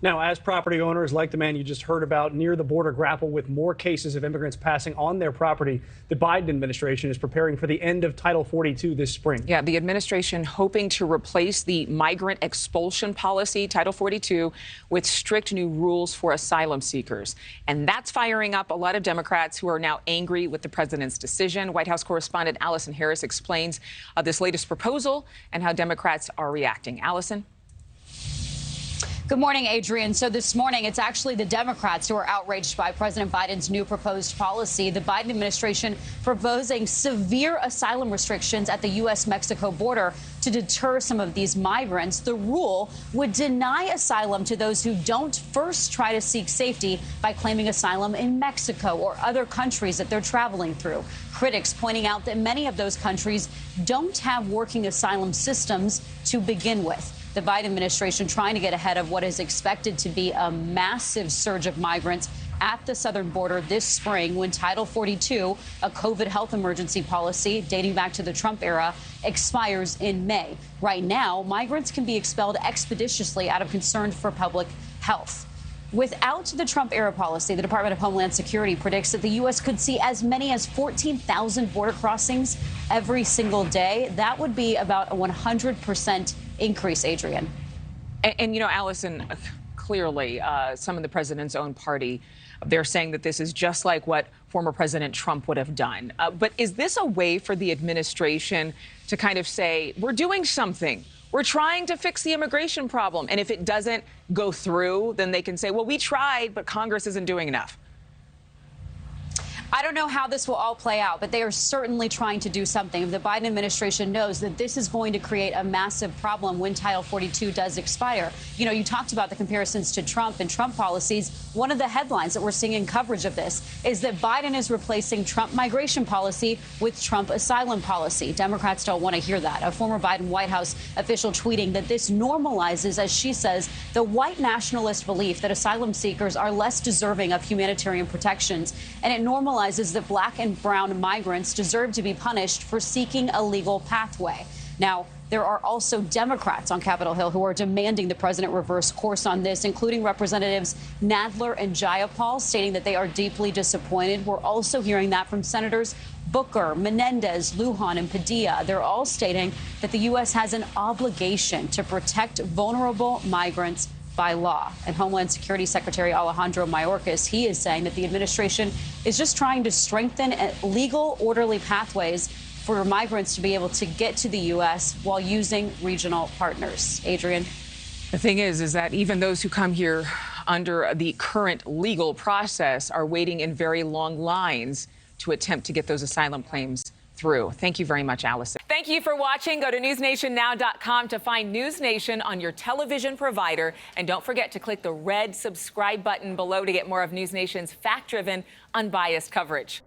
Now, as property owners like the man you just heard about near the border grapple with more cases of immigrants passing on their property, the Biden administration is preparing for the end of Title 42 this spring. Yeah, the administration hoping to replace the migrant expulsion policy, Title 42, with strict new rules for asylum seekers. And that's firing up a lot of Democrats who are now angry with the president's decision. White House correspondent Allison Harris explains this latest proposal and how Democrats are reacting. Allison? Good morning, Adrienne. So this morning, it's actually the Democrats who are outraged by President Biden's new proposed policy. The Biden administration proposing severe asylum restrictions at the U.S.-Mexico border to deter some of these migrants. The rule would deny asylum to those who don't first try to seek safety by claiming asylum in Mexico or other countries that they're traveling through. Critics pointing out that many of those countries don't have working asylum systems to begin with. The Biden administration trying to get ahead of what is expected to be a massive surge of migrants at the southern border this spring when Title 42, a COVID health emergency policy dating back to the Trump era, expires in May. Right now, migrants can be expelled expeditiously out of concern for public health. Without the Trump-era policy, the Department of Homeland Security predicts that the U.S. could see as many as 14,000 border crossings every single day. That would be about a 100% increase, Adrienne. And you know, Allison, clearly, some of the president's own party, they're saying that this is just like what former President Trump would have done. But is this a way for the administration to kind of say, we're doing something? We're trying to fix the immigration problem. And if it doesn't go through, then they can say, well, we tried, but Congress isn't doing enough. I don't know how this will all play out, but they are certainly trying to do something. The Biden administration knows that this is going to create a massive problem when Title 42 does expire. You know, you talked about the comparisons to Trump and Trump policies. One of the headlines that we're seeing in coverage of this is that Biden is replacing Trump migration policy with Trump asylum policy. Democrats don't want to hear that. A former Biden White House official tweeting that this normalizes, as she says, the white nationalist belief that asylum seekers are less deserving of humanitarian protections, and it normalizes that black and brown migrants deserve to be punished for seeking a legal pathway. Now, there are also Democrats on Capitol Hill who are demanding the president reverse course on this, including Representatives Nadler and Jayapal, stating that they are deeply disappointed. We're also hearing that from Senators Booker, Menendez, Lujan, and Padilla. They're all stating that the U.S. has an obligation to protect vulnerable migrants by law. And Homeland Security Secretary Alejandro Mayorkas, he is saying that the administration is just trying to strengthen legal, orderly pathways for migrants to be able to get to the U.S. while using regional partners. Adrienne? The thing is that even those who come here under the current legal process are waiting in very long lines to attempt to get those asylum claims through. Thank you very much, Allison. Thank you for watching. Go to newsnationnow.com to find NewsNation on your television provider. And don't forget to click the red subscribe button below to get more of NewsNation's fact-driven, unbiased coverage.